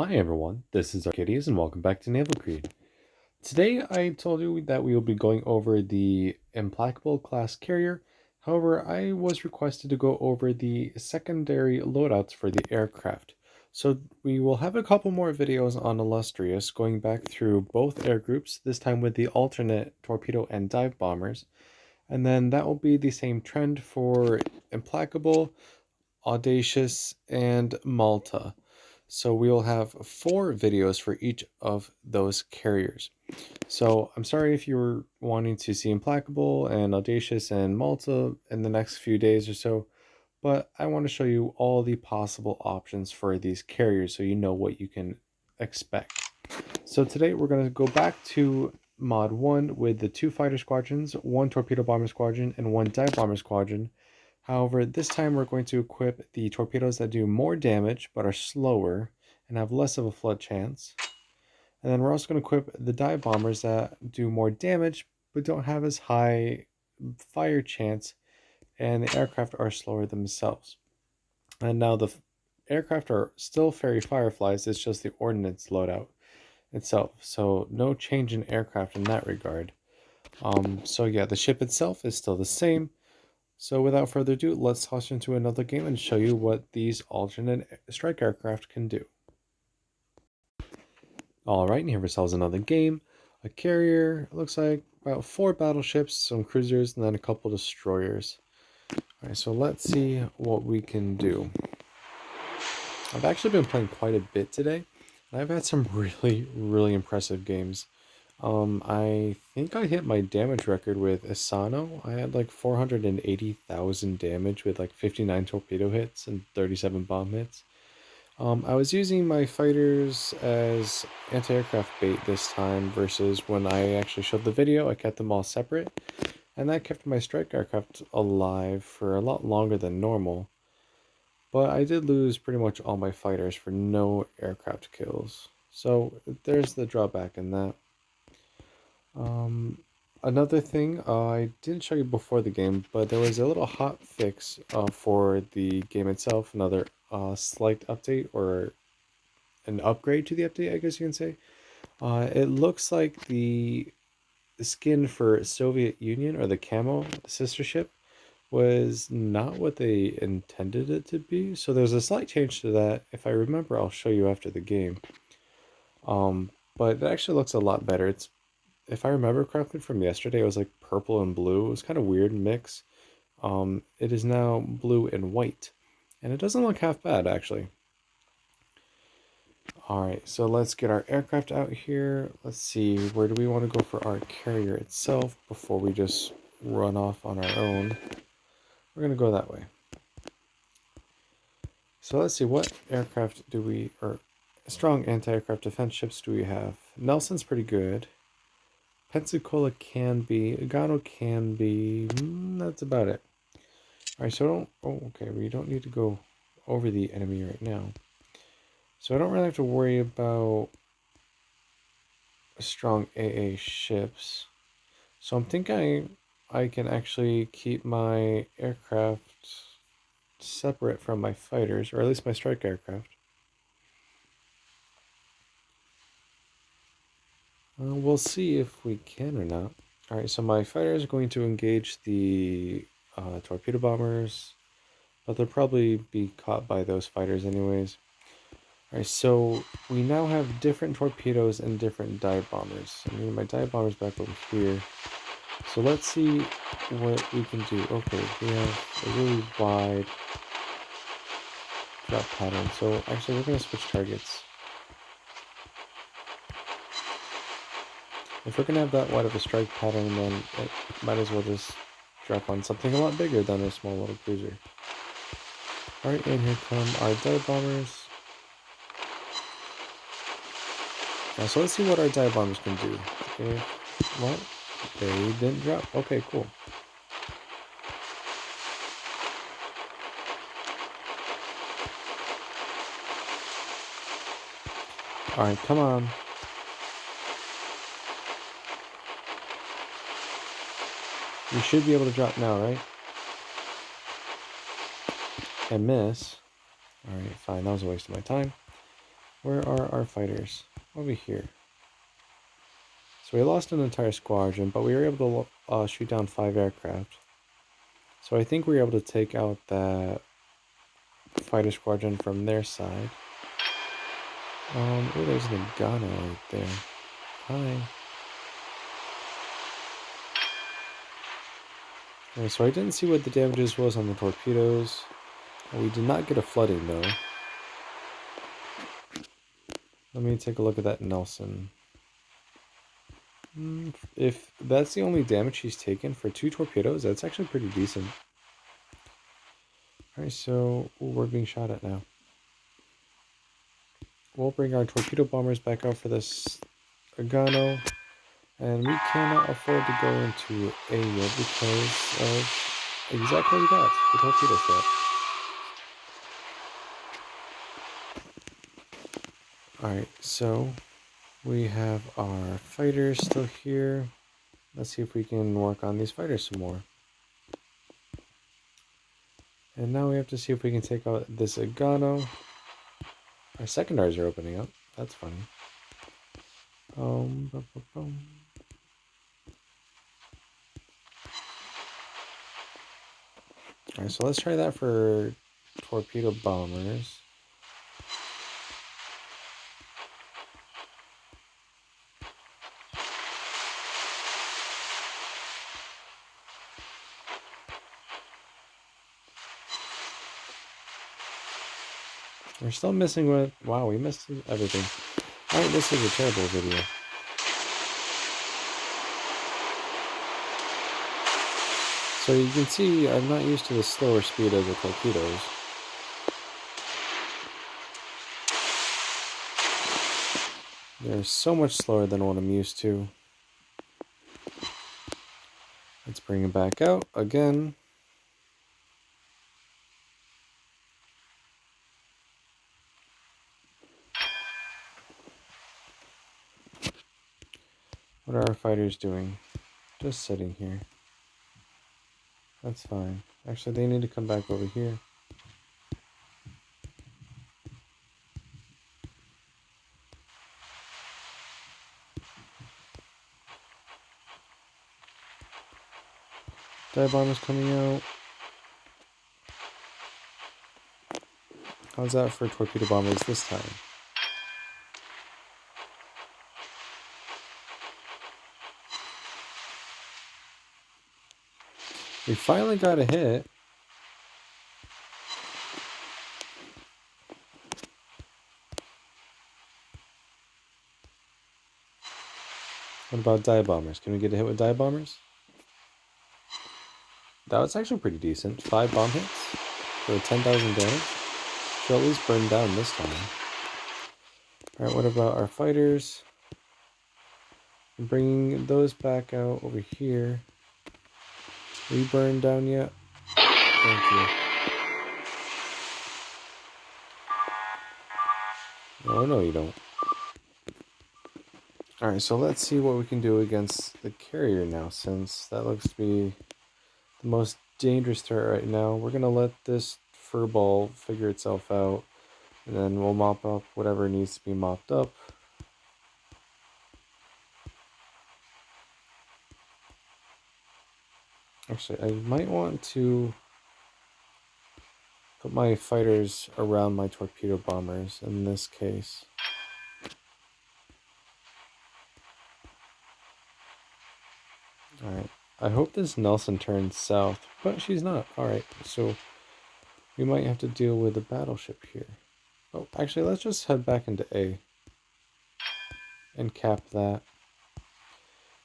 Hi everyone, this is Arcadius and welcome back to Naval Creed. Today I told you that we will be going over the Implacable class carrier. However, I was requested to go over the secondary loadouts for the aircraft. So we will have a couple more videos on Illustrious going back through both air groups, this time with the alternate torpedo and dive bombers. And then that will be the same trend for Implacable, Audacious, and Malta. So we'll have 4 videos for each of those carriers. So I'm sorry if you're wanting to see Implacable and Audacious and Malta in the next few days or so, but I want to show you all the possible options for these carriers so you know what you can expect. So today we're going to go back to Mod 1 with the 2 fighter squadrons, 1 torpedo bomber squadron, and 1 dive bomber squadron. However, this time we're going to equip the torpedoes that do more damage but are slower and have less of a flood chance. And then we're also going to equip the dive bombers that do more damage but don't have as high fire chance, and the aircraft are slower themselves. And now the aircraft are still Fairy Fireflies, it's just the ordnance loadout itself. So no change in aircraft in that regard. So yeah, the ship itself is still the same. So without further ado, let's toss into another game and show you what these alternate strike aircraft can do. Alright, and here ourselves another game. A carrier, it looks like about 4 battleships, some cruisers, and then a couple destroyers. Alright, so let's see what we can do. I've actually been playing quite a bit today, and I've had some really impressive games. I think I hit my damage record with Asano. I had like 480,000 damage with like 59 torpedo hits and 37 bomb hits. I was using my fighters as anti-aircraft bait this time versus when I actually showed the video. I kept them all separate, and that kept my strike aircraft alive for a lot longer than normal. But I did lose pretty much all my fighters for no aircraft kills. So there's the drawback in that. Another thing, I didn't show you before the game, but there was a little hot fix for the game itself. Another slight update or an upgrade to the update, I guess you can say. It looks like the skin for Soviet Union or the camo sister ship was not what they intended it to be. So there's a slight change to that. If I remember, I'll show you after the game. But it actually looks a lot better. It's, if I remember correctly from yesterday, it was like purple and blue. It was kind of weird mix. It is now blue and white, and it doesn't look half bad actually. Alright, so let's get our aircraft out here. Let's see, where do we want to go for our carrier itself before we just run off on our own? We're going to go that way. So let's see, what aircraft do we, or strong anti-aircraft defense ships do we have? Nelson's pretty good. Pensacola can be. Agano can be. That's about it. Alright, so don't... Oh, okay, we don't need to go over the enemy right now. So I don't really have to worry about strong AA ships. So I'm thinking I can actually keep my aircraft separate from my fighters, or at least my strike aircraft. We'll see if we can or not. Alright, so my fighters are going to engage the torpedo bombers, but they'll probably be caught by those fighters anyways. Alright, so we now have different torpedoes and different dive bombers. I need my dive bombers back over here. So let's see what we can do. Okay, we have a really wide drop pattern. So actually we're going to switch targets. If we're going to have that wide of a strike pattern, then it might as well just drop on something a lot bigger than a small little cruiser. Alright, and here come our dive bombers. Now, so let's see what our dive bombers can do. Okay, well, they didn't drop. Okay, cool. Alright, come on. You should be able to drop now, right? And miss. Alright, fine. That was a waste of my time. Where are our fighters? Over here. So we lost an entire squadron, but we were able to shoot down 5 aircraft. So I think we were able to take out that fighter squadron from their side. Oh, there's an Nagano right there. Hi. Okay, so I didn't see what the damages was on the torpedoes. We did not get a flooding though. Let me take a look at that Nelson. If that's the only damage he's taken for 2 torpedoes, that's actually pretty decent. Alright, so we're being shot at now. We'll bring our torpedo bombers back out for this Agano. And we cannot afford to go into A yet because of exactly that, the torpedo threat. Alright, so we have our fighters still here. Let's see if we can work on these fighters some more. And now we have to see if we can take out this Agano. Our secondaries are opening up. That's funny. Alright, so let's try that for torpedo bombers. We're still missing what? Wow, we missed everything. Alright, this is a terrible video. So you can see I'm not used to the slower speed of the torpedoes. They're so much slower than what I'm used to. Let's bring it back out again. What are our fighters doing? Just sitting here. That's fine. Actually, they need to come back over here. Dive bombers coming out. How's that for torpedo bombers this time? We finally got a hit. What about dive bombers? Can we get a hit with dive bombers? That was actually pretty decent. 5 bomb hits for 10,000 damage. Should at least burn down this time. Alright, what about our fighters? I'm bringing those back out over here. Are you burned down yet? Thank you. Oh, no, you don't. Alright, so let's see what we can do against the carrier now, since that looks to be the most dangerous threat right now. We're going to let this furball figure itself out, and then we'll mop up whatever needs to be mopped up. Actually, I might want to put my fighters around my torpedo bombers in this case. Alright, I hope this Nelson turns south, but she's not. Alright, so we might have to deal with a battleship here. Oh, actually, let's just head back into A and cap that,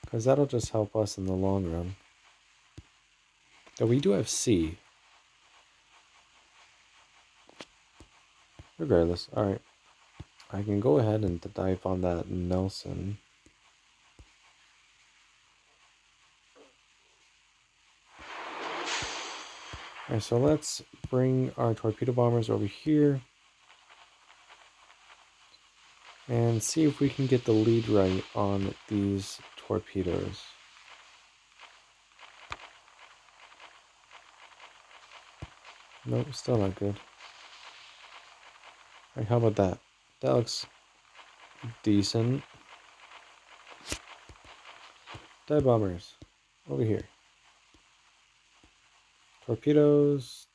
because that'll just help us in the long run. Though we do have C. Regardless, alright. I can go ahead and dive on that Nelson. Alright, so let's bring our torpedo bombers over here and see if we can get the lead right on these torpedoes. Nope, still not good. Alright, how about that? That looks decent. Dive bombers. Over here. Torpedoes.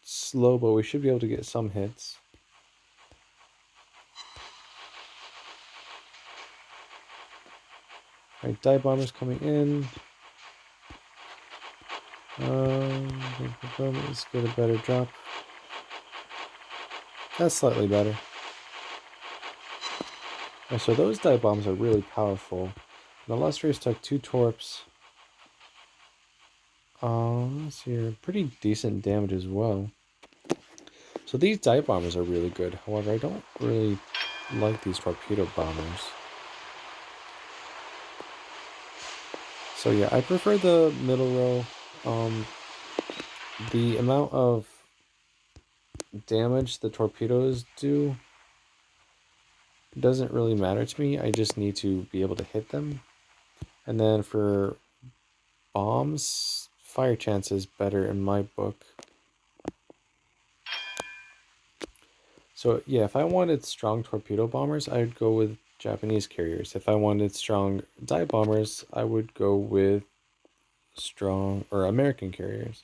Slow, but we should be able to get some hits. Alright, dive bombers coming in. Let's get a better drop. That's slightly better. Right, so those dive bombs are really powerful. The Illustrious took 2 torps. Let's see here. Pretty decent damage as well. So these dive bombers are really good. However, I don't really like these torpedo bombers. So yeah, I prefer the middle row. The amount of damage the torpedoes do doesn't really matter to me. I just need to be able to hit them. And then for bombs, fire chance is better in my book. So yeah, if I wanted strong torpedo bombers, I would go with Japanese carriers. If I wanted strong dive bombers, I would go with strong or American carriers.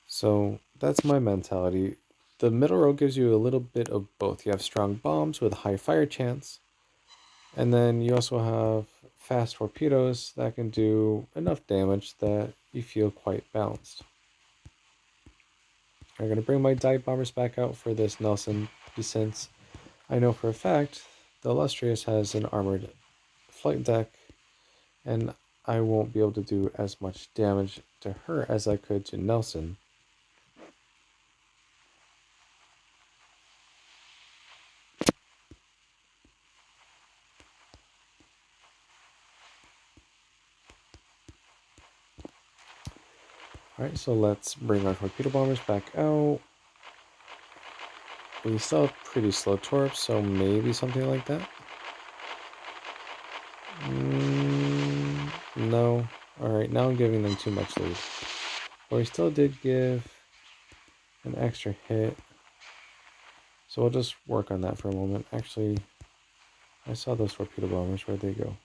So that's my mentality. The middle row gives you a little bit of both. You have strong bombs with a high fire chance, and then you also have fast torpedoes that can do enough damage that you feel quite balanced. I'm going to bring my dive bombers back out for this Nelson since I know for a fact the Illustrious has an armored flight deck, and I won't be able to do as much damage to her as I could to Nelson. Alright, so let's bring our torpedo bombers back out. We still have pretty slow torps, so maybe something like that. No. Alright, now I'm giving them too much lead. But we still did give an extra hit. So we'll just work on that for a moment. Actually, I saw those torpedo bombers. Where'd they go?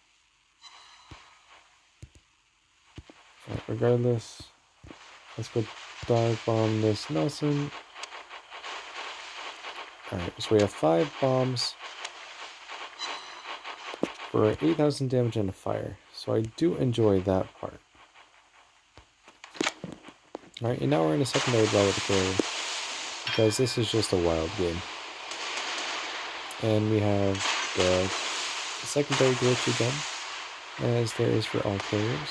Alright, regardless, let's go dive bomb this Nelson. Alright, so we have 5 bombs for 8,000 damage and a fire. So I do enjoy that part. Alright, and now we're in a secondary battle with the carrier, because this is just a wild game. And we have the secondary glitch again, as there is for all carriers.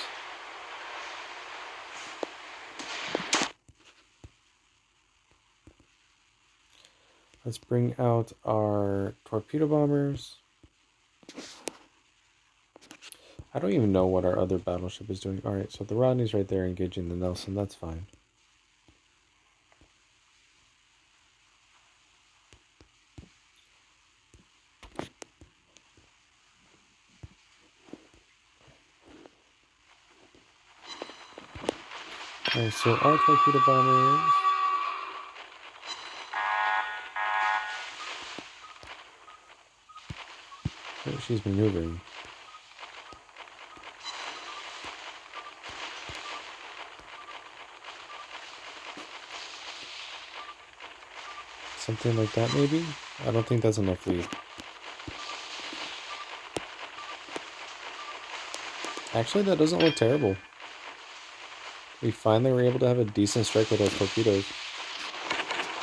Let's bring out our torpedo bombers. I don't even know what our other battleship is doing. Alright, so the Rodney's right there engaging the Nelson. That's fine. Alright, so our torpedo bombers... Oh, she's maneuvering. Something like that, maybe? I don't think that's enough lead. Actually, that doesn't look terrible. We finally were able to have a decent strike with our torpedoes.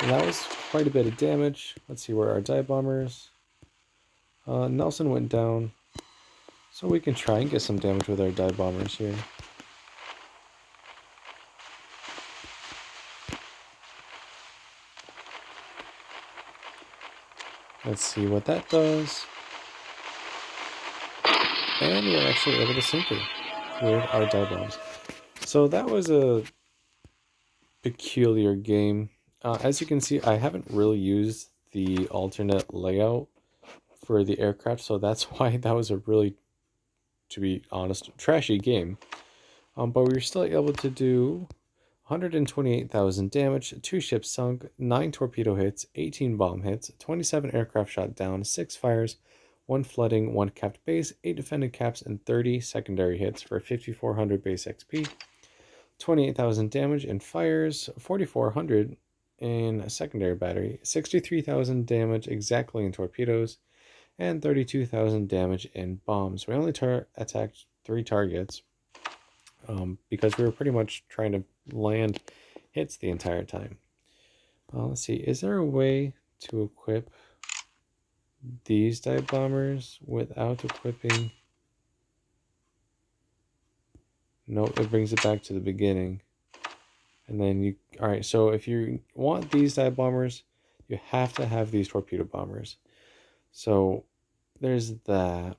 And that was quite a bit of damage. Let's see where our dive bombers. Nelson went down. So we can try and get some damage with our dive bombers here. Let's see what that does. And we're actually able to sink her with our dive bombs. So that was a peculiar game. As you can see, I haven't really used the alternate layout for the aircraft, so that's why that was a really, to be honest, trashy game. But we were still able to do 128,000 damage, 2 ships sunk, 9 torpedo hits, 18 bomb hits, 27 aircraft shot down, 6 fires, 1 flooding, 1 capped base, 8 defended caps, and 30 secondary hits for 5,400 base XP. 28,000 damage in fires, 4,400 in a secondary battery, 63,000 damage exactly in torpedoes, and 32,000 damage in bombs. We only attacked 3 targets because we were pretty much trying to land hits the entire time. Let's see, is there a way to equip these dive bombers without equipping? Nope, it brings it back to the beginning. And then you, all right, so if you want these dive bombers, you have to have these torpedo bombers. So there's that.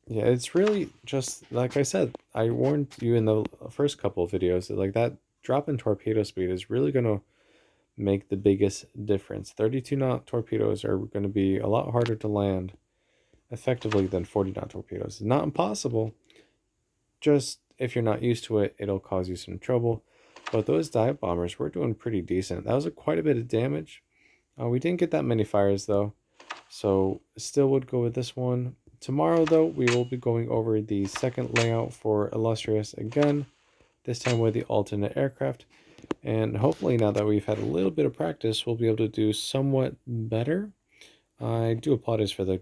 Yeah, it's really just, like I said, I warned you in the first couple of videos that like that drop in torpedo speed is really going to make the biggest difference. 32 knot torpedoes are going to be a lot harder to land effectively than 40 knot torpedoes. It's not impossible, just if you're not used to it, it'll cause you some trouble. But those dive bombers were doing pretty decent. That was quite a bit of damage. We didn't get that many fires though, so still would go with this one. Tomorrow though, we will be going over the second layout for Illustrious again, this time with the alternate aircraft. And hopefully now that we've had a little bit of practice, we'll be able to do somewhat better. I do apologize for the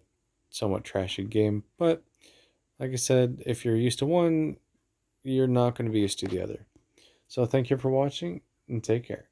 somewhat trashy game, but like I said, if you're used to one, you're not going to be used to the other. So thank you for watching and take care.